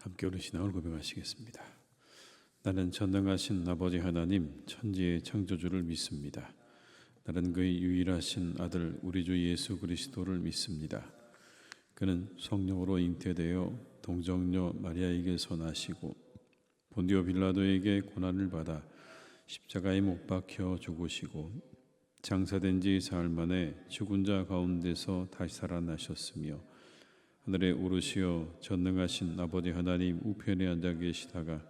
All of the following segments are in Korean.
함께 우리 신앙을 고백하시겠습니다. 나는 전능하신 아버지 하나님 천지의 창조주를 믿습니다. 나는 그의 유일하신 아들 우리 주 예수 그리스도를 믿습니다. 그는 성령으로 잉태되어 동정녀 마리아에게서 나시고 본디오 빌라도에게 고난을 받아 십자가에 못 박혀 죽으시고 장사된 지 사흘 만에 죽은 자 가운데서 다시 살아나셨으며 하늘에 오르시어 전능하신 아버지 하나님 우편에 앉아 계시다가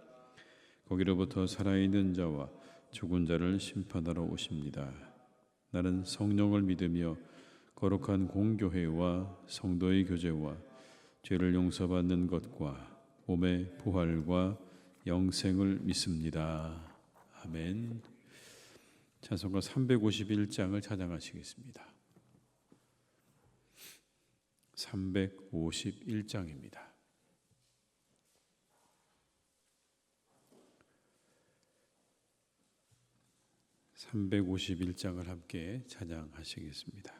거기로부터 살아있는 자와 죽은 자를 심판하러 오십니다. 나는 성령을 믿으며 거룩한 공교회와 성도의 교제와 죄를 용서받는 것과 몸의 부활과 영생을 믿습니다. 아멘. 찬송가 351장을 찬양하시겠습니다. 351장입니다. (351장을) 함께 찬양하시겠습니다.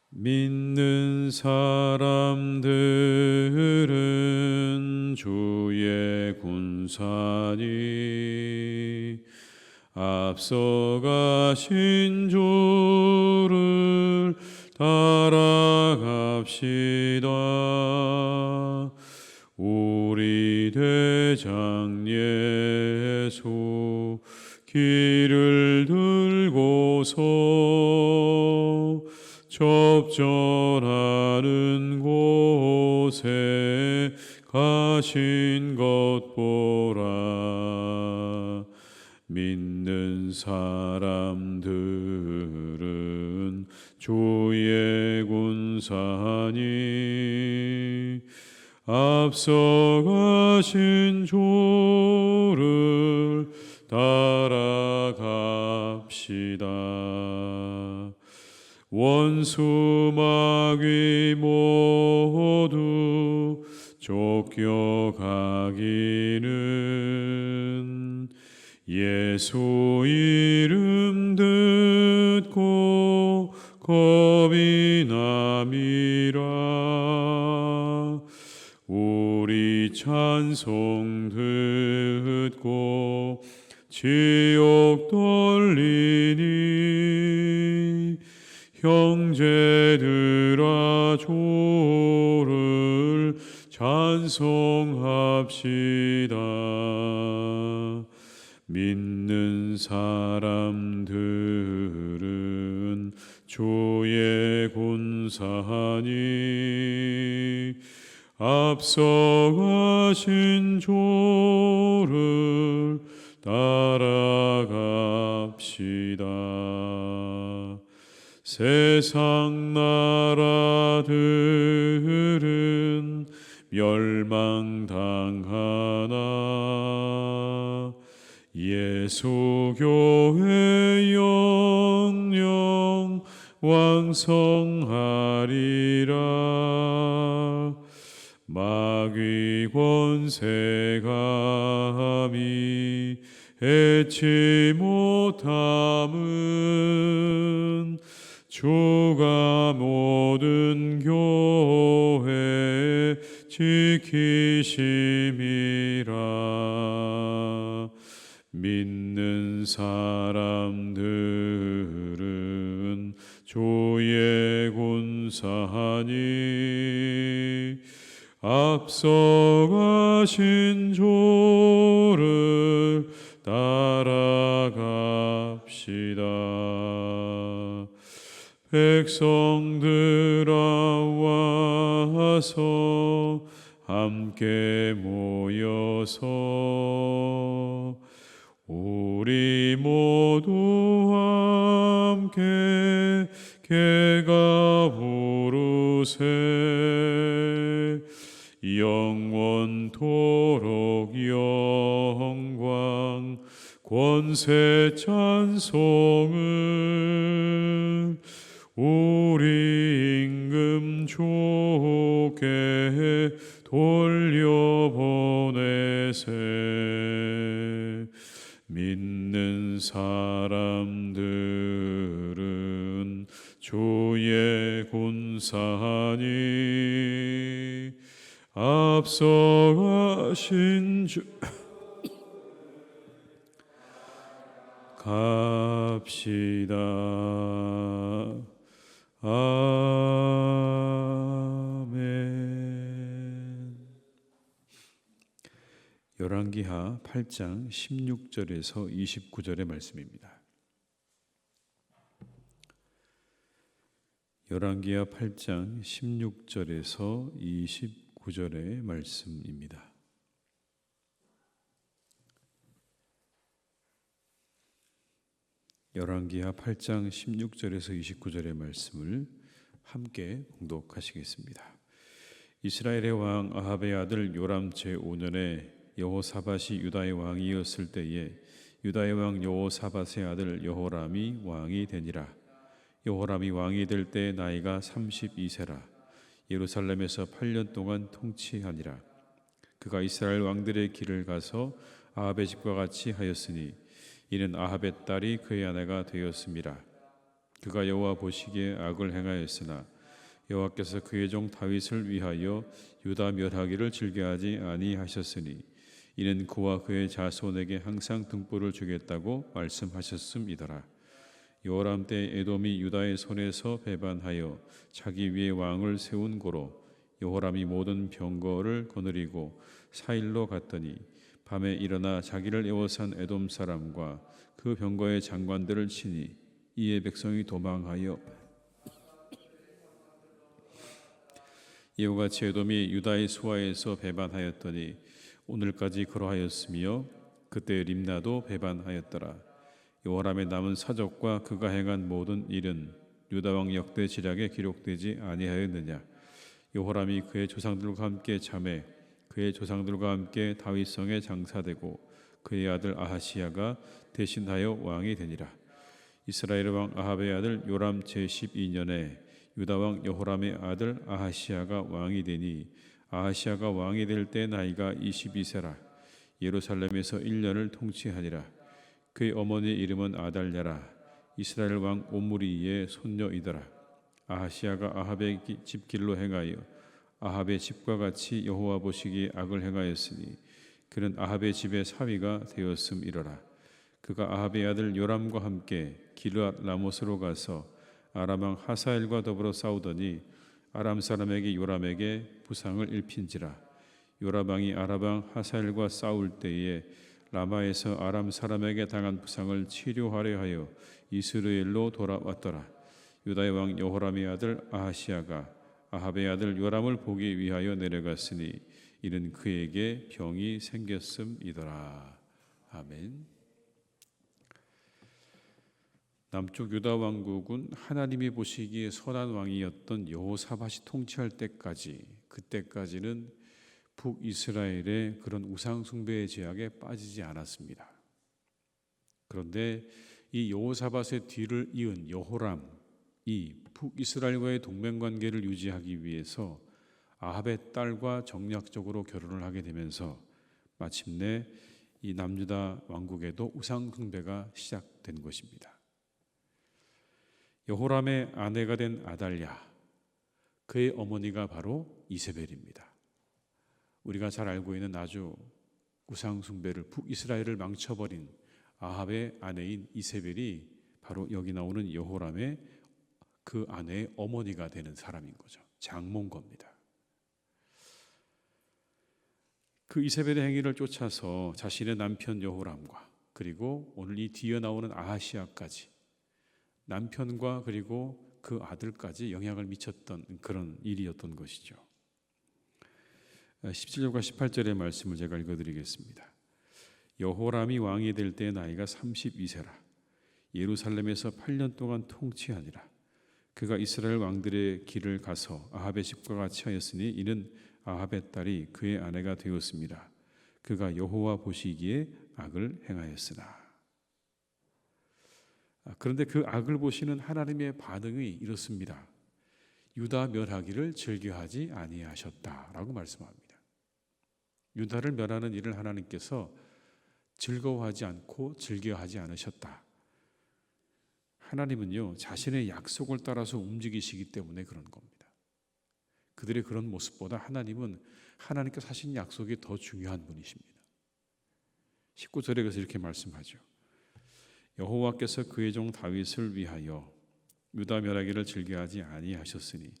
믿는 사람들은 주의 군사니 앞서가신 주를 따라갑시다. 우리 대장 예수 길을 들고서 접전하는 곳에 가신 것 보라. 믿는 사람들은 주의 군사니 앞서가신 주를 따라갑시다. 원수 마귀 모두 쫓겨가기는 예수 이름 듣고 겁이 남이라. 우리 찬송 듣고 지옥 떨리니 형제들아 주를 찬송합시다. 믿는 사람들은 주의 군사니 앞서가신 주를 따라갑시다. 세상 나라들은 멸망당하나 예수 교회 영영 왕성하리라. 마귀 권세감이 해치 못함은 주가 모든 교회 지키심이라. 믿는 사람들은 주의 군사니 앞서가신 주를 따라갑시다. 백성들아 와서 함께 모여서 우리 모두 함께 개가 부르세. 영원토록 영광 권세 찬송을 우리 임금 주께 돌려보내세. 믿는 사람들은 주의 군사니 앞서가신 주 갑시다. 아멘. 열왕기하 8장 16절에서 29절의 말씀입니다. 열왕기하 8장 16절에서 29절의 말씀입니다. 열왕기하 8장 16절에서 29절의 말씀을 함께 봉독하시겠습니다. 이스라엘의 왕 아합의 아들 요람 제5년에 여호사밧이 유다의 왕이었을 때에 유다의 왕 여호사밧의 아들 여호람이 왕이 되니라. 여호람이 왕이 될 때 나이가 32세라. 예루살렘에서 8년 동안 통치하니라. 그가 이스라엘 왕들의 길을 가서 아합의 집과 같이 하였으니 이는 아합의 딸이 그의 아내가 되었습니다. 그가 여호와 보시기에 악을 행하였으나 여호와께서 그의 종 다윗을 위하여 유다 멸하기를 즐겨하지 아니하셨으니 이는 그와 그의 자손에게 항상 등불을 주겠다고 말씀하셨음이더라. 여호람 때 에돔이 유다의 손에서 배반하여 자기 위에 왕을 세운 고로 여호람이 모든 병거를 거느리고 사일로 갔더니 밤에 일어나 자기를 에워싼 에돔 사람과 그 병거의 장관들을 치니 이에 백성이 도망하여 이와 같이 에돔이 유다의 수하에서 배반하였더니 오늘까지 그러하였으며 그때 림나도 배반하였더라. 여호람의 남은 사적과 그가 행한 모든 일은 유다 왕 역대 지략에 기록되지 아니하였느냐. 여호람이 그의 조상들과 함께 잠에 그의 조상들과 함께 다윗성에 장사되고 그의 아들 아하시야가 대신하여 왕이 되니라. 이스라엘 왕 아합의 아들 요람 제12년에 유다 왕 여호람의 아들 아하시야가 왕이 되니 아하시야가 왕이 될 때 나이가 22세라. 예루살렘에서 1년을 통치하니라. 그의 어머니 이름은 아달랴라. 이스라엘 왕 오므리의 손녀이더라. 아하시야가 아합의 집길로 행하여 아합의 집과 같이 여호와 보시기에 악을 행하였으니 그는 아합의 집의 사위가 되었음이로라. 그가 아합의 아들 요람과 함께 기르앗 라못으로 가서 아람 왕 하사엘과 더불어 싸우더니 아람 사람에게 요람에게 부상을 일핀지라. 요람 왕이 아람 왕 하사엘과 싸울 때에 라마에서 아람 사람에게 당한 부상을 치료하려 하여 이스라엘로 돌아왔더라. 유다의 왕 여호람의 아들 아하시야가 아합의 아들 요람을 보기 위하여 내려갔으니 이는 그에게 병이 생겼음이더라. 아멘. 남쪽 유다 왕국은 하나님이 보시기에 선한 왕이었던 여호사밧이 통치할 때까지, 그때까지는 북이스라엘의 그런 우상숭배의 제약에 빠지지 않았습니다. 그런데 이 여호사밧의 뒤를 이은 여호람이 북이스라엘과의 동맹관계를 유지하기 위해서 아합의 딸과 정략적으로 결혼을 하게 되면서 마침내 이 남유다 왕국에도 우상숭배가 시작된 것입니다. 여호람의 아내가 된 아달랴, 그의 어머니가 바로 이세벨입니다. 우리가 잘 알고 있는 아주 우상숭배를 북이스라엘을 망쳐버린 아합의 아내인 이세벨이 바로 여기 나오는 여호람의 그 아내의 어머니가 되는 사람인 거죠. 장모입니다. 그 이세벨의 행위를 쫓아서 자신의 남편 여호람과 그리고 오늘 이 뒤에 나오는 아하시야까지 남편과 그리고 그 아들까지 영향을 미쳤던 그런 일이었던 것이죠. 17절과 18절의 말씀을 제가 읽어드리겠습니다. 여호람이 왕이 될 때 나이가 32세라. 예루살렘에서 8년 동안 통치하니라. 그가 이스라엘 왕들의 길을 가서 아합의 집과 같이 하였으니 이는 아합의 딸이 그의 아내가 되었습니다. 그가 여호와 보시기에 악을 행하였으나. 그런데 그 악을 보시는 하나님의 반응이 이렇습니다. 유다 멸하기를 즐겨하지 아니하셨다라고 말씀합니다. 유다를 멸하는 일을 하나님께서 즐거워하지 않고 즐겨하지 않으셨다. 하나님은요, 자신의 약속을 따라서 움직이시기 때문에 그런 겁니다. 그 그들의 그런 모습보다 하나님은 하나님께서 하신 약속이 더 중요한 분이십니다. 19절에 그래서 이렇게 말씀하죠. 여호와께서 그의 종 다윗을 위하여 유다 멸하기를 즐겨하지 아니하셨으니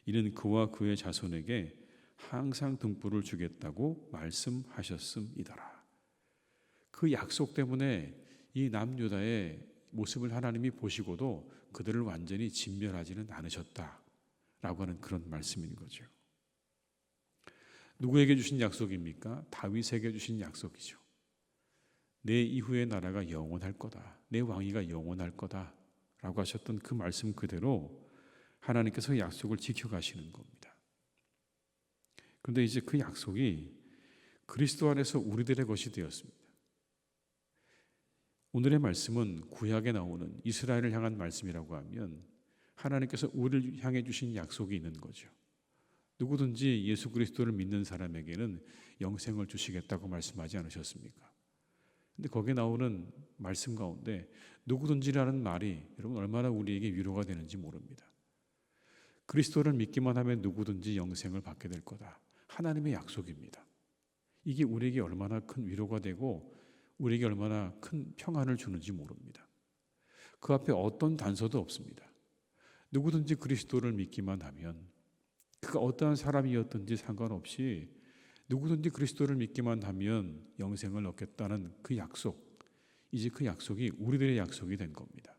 이는 그와 그의 자손에게 항상 등불을 주겠다고 말씀하셨음이더라. 그 약속 때문에 이 남유다의 모습을 하나님이 보시고도 그들을 완전히 진멸하지는 않으셨다라고 하는 그런 말씀인 거죠. 누구에게 주신 약속입니까? 다윗에게 주신 약속이죠. 내 이후의 나라가 영원할 거다. 내 왕위가 영원할 거다 라고 하셨던 그 말씀 그대로 하나님께서 약속을 지켜가시는 겁니다. 그런데 이제 그 약속이 그리스도 안에서 우리들의 것이 되었습니다. 오늘의 말씀은 구약에 나오는 이스라엘을 향한 말씀이라고 하면 하나님께서 우리를 향해 주신 약속이 있는 거죠. 누구든지 예수 그리스도를 믿는 사람에게는 영생을 주시겠다고 말씀하지 않으셨습니까? 근데 거기에 나오는 말씀 가운데 누구든지라는 말이 여러분 얼마나 우리에게 위로가 되는지 모릅니다. 그리스도를 믿기만 하면 누구든지 영생을 받게 될 거다. 하나님의 약속입니다. 이게 우리에게 얼마나 큰 위로가 되고 우리에게 얼마나 큰 평안을 주는지 모릅니다. 그 앞에 어떤 단서도 없습니다. 누구든지 그리스도를 믿기만 하면 그가 어떠한 사람이었든지 상관없이 누구든지 그리스도를 믿기만 하면 영생을 얻겠다는 그 약속, 이제 그 약속이 우리들의 약속이 된 겁니다.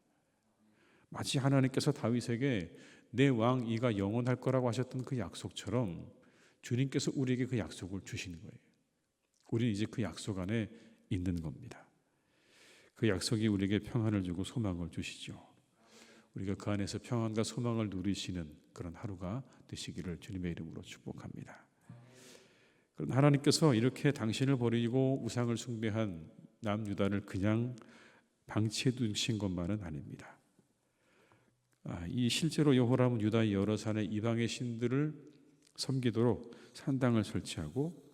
마치 하나님께서 다윗에게 내 왕위가 영원할 거라고 하셨던 그 약속처럼 주님께서 우리에게 그 약속을 주신 거예요. 우리는 이제 그 약속 안에 있는 겁니다. 그 약속이 우리에게 평안을 주고 소망을 주시죠. 우리가 그 안에서 평안과 소망을 누리시는 그런 하루가 되시기를 주님의 이름으로 축복합니다. 그런데 하나님께서 이렇게 당신을 버리고 우상을 숭배한 남유다를 그냥 방치해 두신 것만은 아닙니다. 이 실제로 여호람은 유다의 여러 산의 이방의 신들을 섬기도록 산당을 설치하고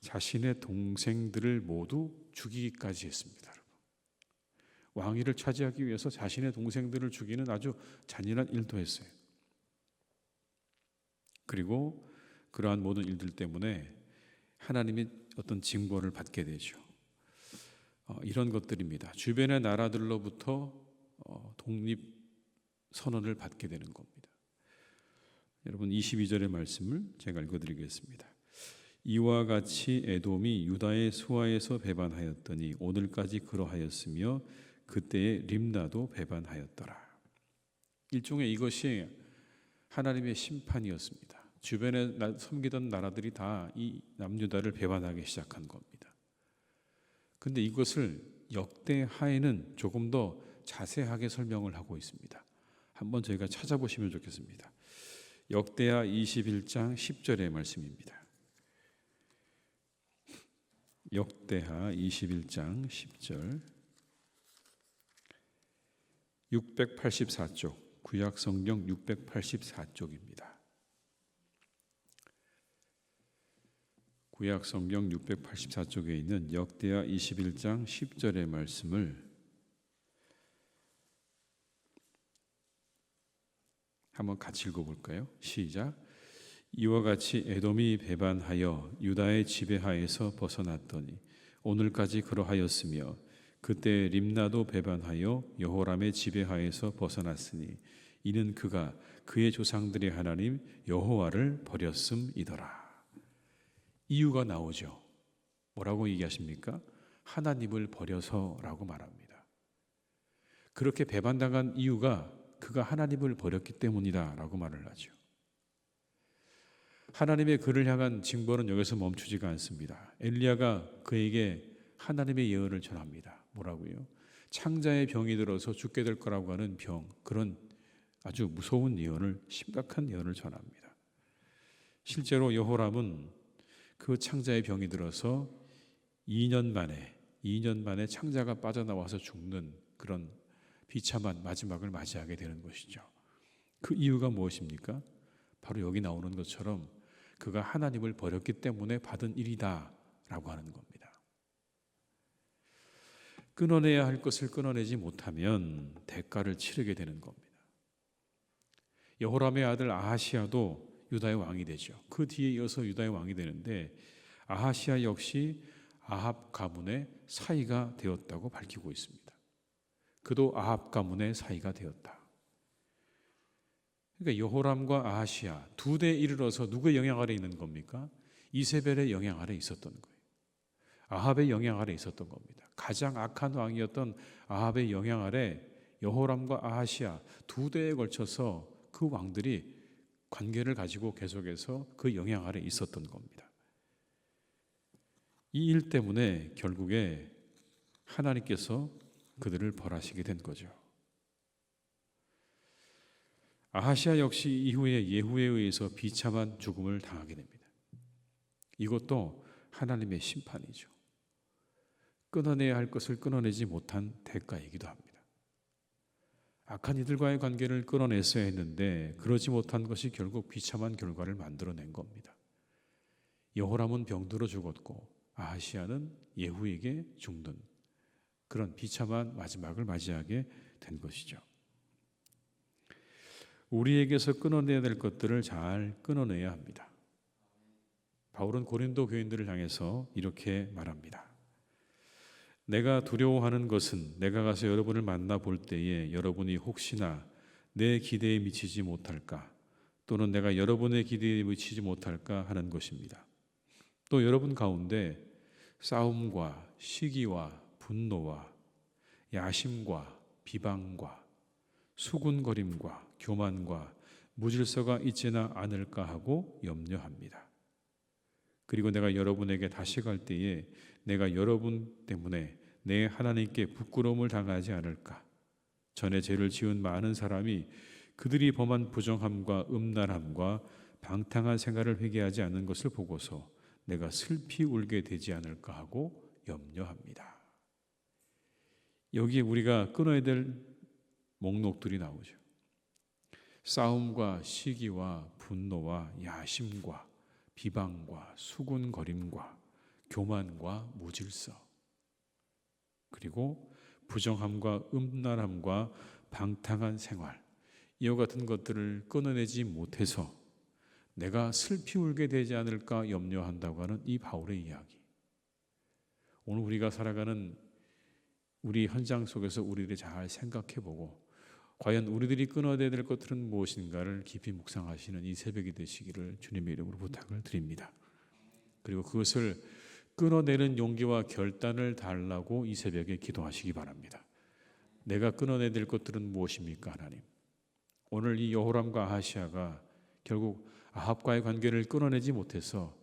자신의 동생들을 모두 죽이기까지 했습니다. 왕위를 차지하기 위해서 자신의 동생들을 죽이는 아주 잔인한 일도 했어요. 그리고 그러한 모든 일들 때문에 하나님이 어떤 징벌을 받게 되죠. 이런 것들입니다. 주변의 나라들로부터 독립 선언을 받게 되는 겁니다. 여러분 22절의 말씀을 제가 읽어드리겠습니다. 이와 같이 에돔이 유다의 수하에서 배반하였더니 오늘까지 그러하였으며 그때의 림나도 배반하였더라. 일종의 이것이 하나님의 심판이었습니다. 주변에 섬기던 나라들이 다 이 남유다를 배반하기 시작한 겁니다. 그런데 이것을 역대하에는 조금 더 자세하게 설명을 하고 있습니다. 한번 저희가 찾아보시면 좋겠습니다. 역대하 21장 10절의 말씀입니다. 역대하 21장 10절 684쪽 구약성경 684쪽입니다. 구약성경 684쪽에 있는 역대하 21장 10절의 말씀을 한번 같이 읽어볼까요? 시작. 이와 같이 에돔이 배반하여 유다의 지배하에서 벗어났더니 오늘까지 그러하였으며 그때 림나도 배반하여 여호람의 지배하에서 벗어났으니 이는 그가 그의 조상들의 하나님 여호와를 버렸음이더라. 이유가 나오죠. 뭐라고 얘기하십니까? 하나님을 버려서라고 말합니다. 그렇게 배반당한 이유가 그가 하나님을 버렸기 때문이다 라고 말을 하죠. 하나님의 그를 향한 징벌은 여기서 멈추지가 않습니다. 엘리야가 그에게 하나님의 예언을 전합니다. 뭐라고요? 창자의 병이 들어서 죽게 될 거라고 하는 병, 그런 아주 무서운 예언을, 심각한 예언을 전합니다. 실제로 여호람은 그 창자의 병이 들어서 2년 만에 창자가 빠져나와서 죽는 그런 비참한 마지막을 맞이하게 되는 것이죠. 그 이유가 무엇입니까? 바로 여기 나오는 것처럼 그가 하나님을 버렸기 때문에 받은 일이다라고 하는 겁니다. 끊어내야 할 것을 끊어내지 못하면 대가를 치르게 되는 겁니다. 여호람의 아들 아하시야도 유다의 왕이 되죠. 그 뒤에 이어서 유다의 왕이 되는데 아하시아 역시 아합 가문의 사이가 되었다고 밝히고 있습니다. 그도 아합 가문의 사이가 되었다. 그러니까 여호람과 아하시아 두 대에 이르러서 누구의 영향 아래 있는 겁니까? 이세벨의 영향 아래 있었던 거예요. 아합의 영향 아래 있었던 겁니다. 가장 악한 왕이었던 아합의 영향 아래 여호람과 아하시아 두 대에 걸쳐서 그 왕들이 관계를 가지고 계속해서 그 영향 아래 있었던 겁니다. 이 일 때문에 결국에 하나님께서 그들을 벌하시게 된 거죠. 아하시아 역시 이후에 예후에 의해서 비참한 죽음을 당하게 됩니다. 이것도 하나님의 심판이죠. 끊어내야 할 것을 끊어내지 못한 대가이기도 합니다. 악한 이들과의 관계를 끊어냈어야 했는데 그러지 못한 것이 결국 비참한 결과를 만들어낸 겁니다. 여호람은 병들어 죽었고 아하시아는 예후에게 죽는 그런 비참한 마지막을 맞이하게 된 것이죠. 우리에게서 끊어내야 될 것들을 잘 끊어내야 합니다. 바울은 고린도 교인들을 향해서 이렇게 말합니다. 내가 두려워하는 것은 내가 가서 여러분을 만나 볼 때에 여러분이 혹시나 내 기대에 미치지 못할까 또는 내가 여러분의 기대에 미치지 못할까 하는 것입니다. 또 여러분 가운데 싸움과 시기와 분노와 야심과 비방과 수군거림과 교만과 무질서가 있지나 않을까 하고 염려합니다. 그리고 내가 여러분에게 다시 갈 때에 내가 여러분 때문에 내 하나님께 부끄러움을 당하지 않을까. 전에 죄를 지은 많은 사람이 그들이 범한 부정함과 음란함과 방탕한 생활을 회개하지 않는 것을 보고서 내가 슬피 울게 되지 않을까 하고 염려합니다. 여기에 우리가 끊어야 될 목록들이 나오죠. 싸움과 시기와 분노와 야심과 비방과 수군거림과 교만과 무질서 그리고 부정함과 음란함과 방탕한 생활 이와 같은 것들을 끊어내지 못해서 내가 슬피 울게 되지 않을까 염려한다고 하는 이 바울의 이야기. 오늘 우리가 살아가는 우리 현장 속에서 우리들이 잘 생각해보고 과연 우리들이 끊어내야 될 것들은 무엇인가를 깊이 묵상하시는 이 새벽이 되시기를 주님의 이름으로 부탁을 드립니다. 그리고 그것을 끊어내는 용기와 결단을 달라고 이 새벽에 기도하시기 바랍니다. 내가 끊어내야 될 것들은 무엇입니까, 하나님? 오늘 이 여호람과 아하시아가 결국 아합과의 관계를 끊어내지 못해서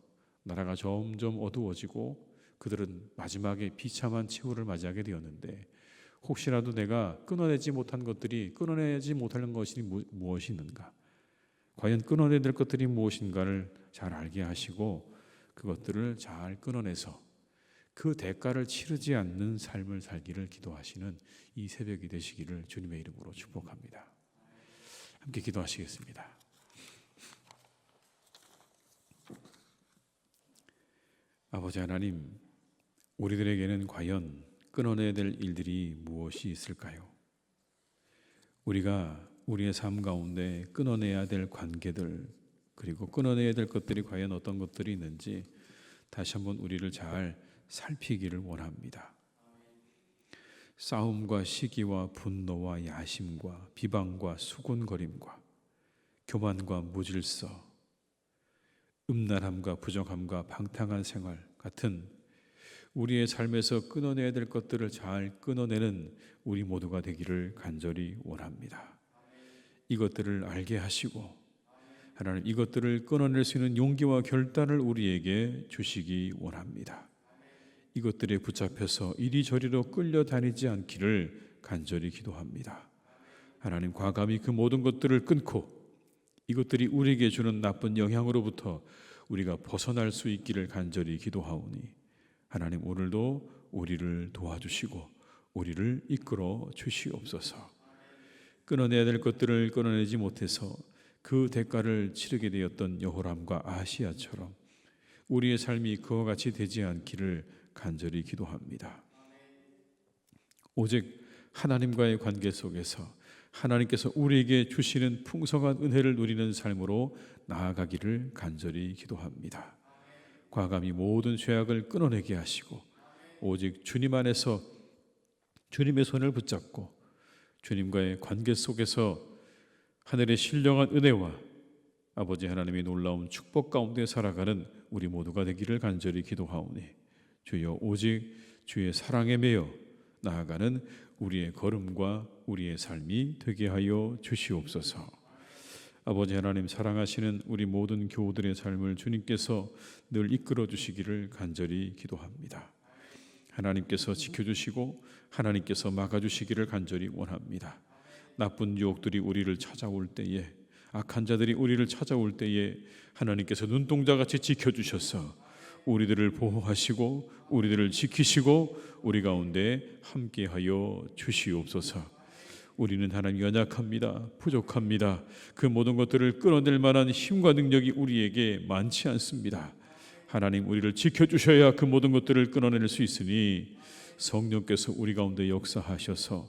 나라가 점점 어두워지고 그들은 마지막에 비참한 최후를 맞이하게 되었는데 혹시라도 내가 끊어내지 못한 것들이 끊어내지 못하는 것이 무엇이 있는가? 과연 끊어내야 될 것들이 무엇인가를 잘 알게 하시고 그것들을 잘 끊어내서 그 대가를 치르지 않는 삶을 살기를 기도하시는 이 새벽이 되시기를 주님의 이름으로 축복합니다. 함께 기도하시겠습니다. 아버지 하나님, 우리들에게는 과연 끊어내야 될 일들이 무엇이 있을까요? 우리가 우리의 삶 가운데 끊어내야 될 관계들 그리고 끊어내야 될 것들이 과연 어떤 것들이 있는지 다시 한번 우리를 잘 살피기를 원합니다. 싸움과 시기와 분노와 야심과 비방과 수군거림과 교만과 무질서, 음란함과 부정함과 방탕한 생활 같은 우리의 삶에서 끊어내야 될 것들을 잘 끊어내는 우리 모두가 되기를 간절히 원합니다. 이것들을 알게 하시고 하나님 이것들을 끊어낼 수 있는 용기와 결단을 우리에게 주시기 원합니다. 이것들에 붙잡혀서 이리저리로 끌려다니지 않기를 간절히 기도합니다. 하나님 과감히 그 모든 것들을 끊고 이것들이 우리에게 주는 나쁜 영향으로부터 우리가 벗어날 수 있기를 간절히 기도하오니 하나님 오늘도 우리를 도와주시고 우리를 이끌어 주시옵소서. 끊어내야 될 것들을 끊어내지 못해서 그 대가를 치르게 되었던 여호람과 아하시아처럼 우리의 삶이 그와 같이 되지 않기를 간절히 기도합니다. 오직 하나님과의 관계 속에서 하나님께서 우리에게 주시는 풍성한 은혜를 누리는 삶으로 나아가기를 간절히 기도합니다. 과감히 모든 죄악을 끊어내게 하시고 오직 주님 안에서 주님의 손을 붙잡고 주님과의 관계 속에서 하늘의 신령한 은혜와 아버지 하나님의 놀라운 축복 가운데 살아가는 우리 모두가 되기를 간절히 기도하오니 주여 오직 주의 사랑에 매여 나아가는 우리의 걸음과 우리의 삶이 되게 하여 주시옵소서. 아버지 하나님, 사랑하시는 우리 모든 교우들의 삶을 주님께서 늘 이끌어 주시기를 간절히 기도합니다. 하나님께서 지켜주시고 하나님께서 막아주시기를 간절히 원합니다. 나쁜 유혹들이 우리를 찾아올 때에, 악한 자들이 우리를 찾아올 때에 하나님께서 눈동자같이 지켜주셔서 우리들을 보호하시고 우리들을 지키시고 우리 가운데 함께하여 주시옵소서. 우리는 하나님 연약합니다. 부족합니다. 그 모든 것들을 끌어낼 만한 힘과 능력이 우리에게 많지 않습니다. 하나님, 우리를 지켜주셔야 그 모든 것들을 끌어낼 수 있으니 성령께서 우리 가운데 역사하셔서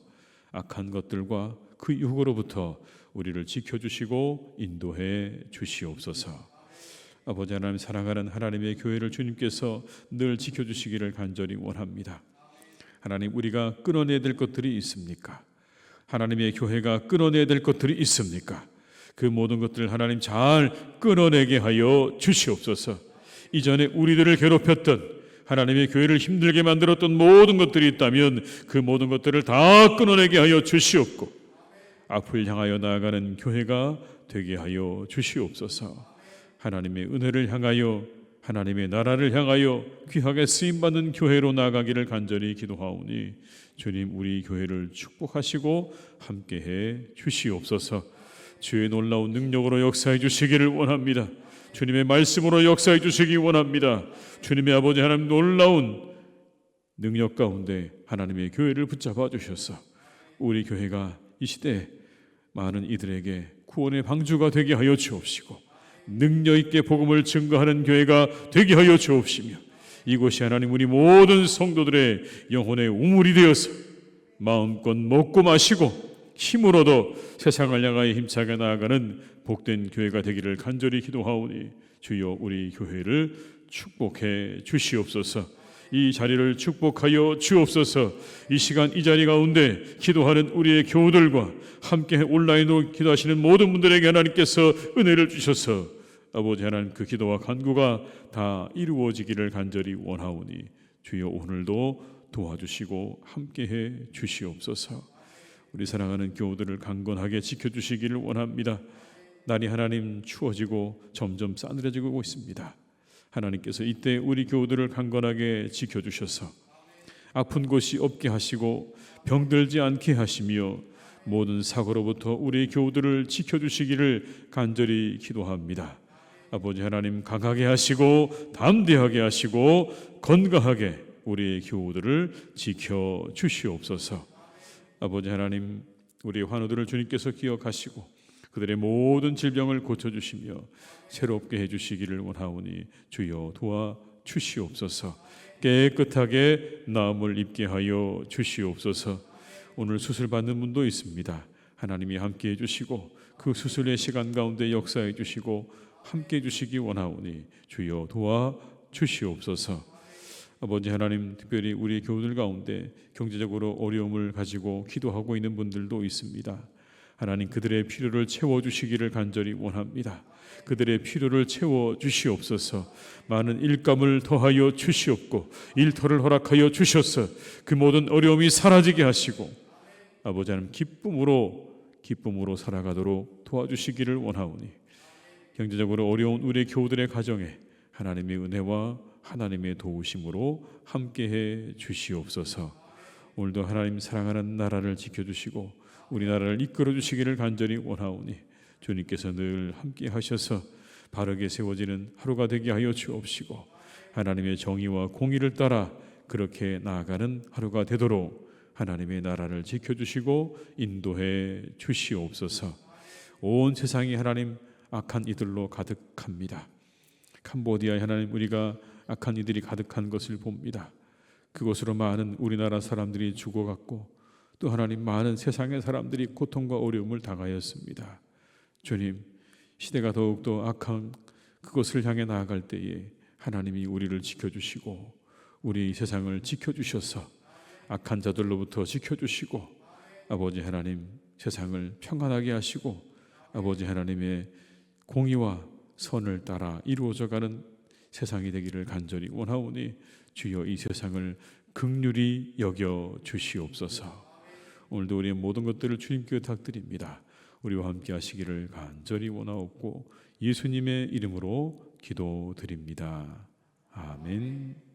악한 것들과 그 유혹으로부터 우리를 지켜주시고 인도해 주시옵소서. 아버지 하나님, 사랑하는 하나님의 교회를 주님께서 늘 지켜주시기를 간절히 원합니다. 하나님, 우리가 끊어내야 될 것들이 있습니까? 하나님의 교회가 끊어내야 될 것들이 있습니까? 그 모든 것들을 하나님 잘 끊어내게 하여 주시옵소서. 이전에 우리들을 괴롭혔던, 하나님의 교회를 힘들게 만들었던 모든 것들이 있다면 그 모든 것들을 다 끊어내게 하여 주시옵고 앞을 향하여 나아가는 교회가 되게 하여 주시옵소서. 하나님의 은혜를 향하여, 하나님의 나라를 향하여 귀하게 쓰임받는 교회로 나아가기를 간절히 기도하오니 주님, 우리 교회를 축복하시고 함께해 주시옵소서. 주의 놀라운 능력으로 역사해 주시기를 원합니다. 주님의 말씀으로 역사해 주시기 원합니다. 주님의 아버지 하나님, 놀라운 능력 가운데 하나님의 교회를 붙잡아 주셔서 우리 교회가 이 시대에 많은 이들에게 구원의 방주가 되게 하여 주옵시고 능력 있게 복음을 증거하는 교회가 되게 하여 주옵시며 이곳이 하나님 우리 모든 성도들의 영혼의 우물이 되어서 마음껏 먹고 마시고 힘으로도 세상을 향하여 힘차게 나아가는 복된 교회가 되기를 간절히 기도하오니 주여 우리 교회를 축복해 주시옵소서. 이 자리를 축복하여 주옵소서. 이 시간 이 자리 가운데 기도하는 우리의 교우들과 함께 온라인으로 기도하시는 모든 분들에게 하나님께서 은혜를 주셔서 아버지 하나님 그 기도와 간구가 다 이루어지기를 간절히 원하오니 주여 오늘도 도와주시고 함께해 주시옵소서. 우리 사랑하는 교우들을 강건하게 지켜주시기를 원합니다. 날이 하나님 추워지고 점점 싸늘해지고 있습니다. 하나님께서 이때 우리 교우들을 강건하게 지켜주셔서 아픈 곳이 없게 하시고 병들지 않게 하시며 모든 사고로부터 우리 교우들을 지켜주시기를 간절히 기도합니다. 아버지 하나님 강하게 하시고 담대하게 하시고 건강하게 우리 교우들을 지켜주시옵소서. 아버지 하나님, 우리 환우들을 주님께서 기억하시고 그들의 모든 질병을 고쳐주시며 새롭게 해주시기를 원하오니 주여 도와주시옵소서. 깨끗하게 나음을 입게 하여 주시옵소서. 오늘 수술 받는 분도 있습니다. 하나님이 함께 해주시고 그 수술의 시간 가운데 역사해 주시고 함께 해주시기 원하오니 주여 도와주시옵소서. 아버지 하나님, 특별히 우리 교우들 가운데 경제적으로 어려움을 가지고 기도하고 있는 분들도 있습니다. 하나님, 그들의 필요를 채워주시기를 간절히 원합니다. 그들의 필요를 채워주시옵소서. 많은 일감을 더하여 주시옵고 일터를 허락하여 주셔서 그 모든 어려움이 사라지게 하시고 아버지 하나님 기쁨으로 살아가도록 도와주시기를 원하오니 경제적으로 어려운 우리 교우들의 가정에 하나님의 은혜와 하나님의 도우심으로 함께해 주시옵소서. 오늘도 하나님 사랑하는 나라를 지켜주시고 우리나라를 이끌어 주시기를 간절히 원하오니 주님께서 늘 함께 하셔서 바르게 세워지는 하루가 되게 하여 주옵시고 하나님의 정의와 공의를 따라 그렇게 나아가는 하루가 되도록 하나님의 나라를 지켜주시고 인도해 주시옵소서. 온 세상이 하나님 악한 이들로 가득합니다. 캄보디아에 하나님 우리가 악한 이들이 가득한 것을 봅니다. 그곳으로 많은 우리나라 사람들이 죽어갔고 또 하나님 많은 세상의 사람들이 고통과 어려움을 당하였습니다. 주님, 시대가 더욱더 악한 그것을 향해 나아갈 때에 하나님이 우리를 지켜주시고 우리 세상을 지켜주셔서 악한 자들로부터 지켜주시고 아버지 하나님 세상을 평안하게 하시고 아버지 하나님의 공의와 선을 따라 이루어져가는 세상이 되기를 간절히 원하오니 주여 이 세상을 긍휼히 여겨 주시옵소서. 오늘도 우리의 모든 것들을 주님께 부탁드립니다. 우리와 함께 하시기를 간절히 원하옵고 예수님의 이름으로 기도드립니다. 아멘.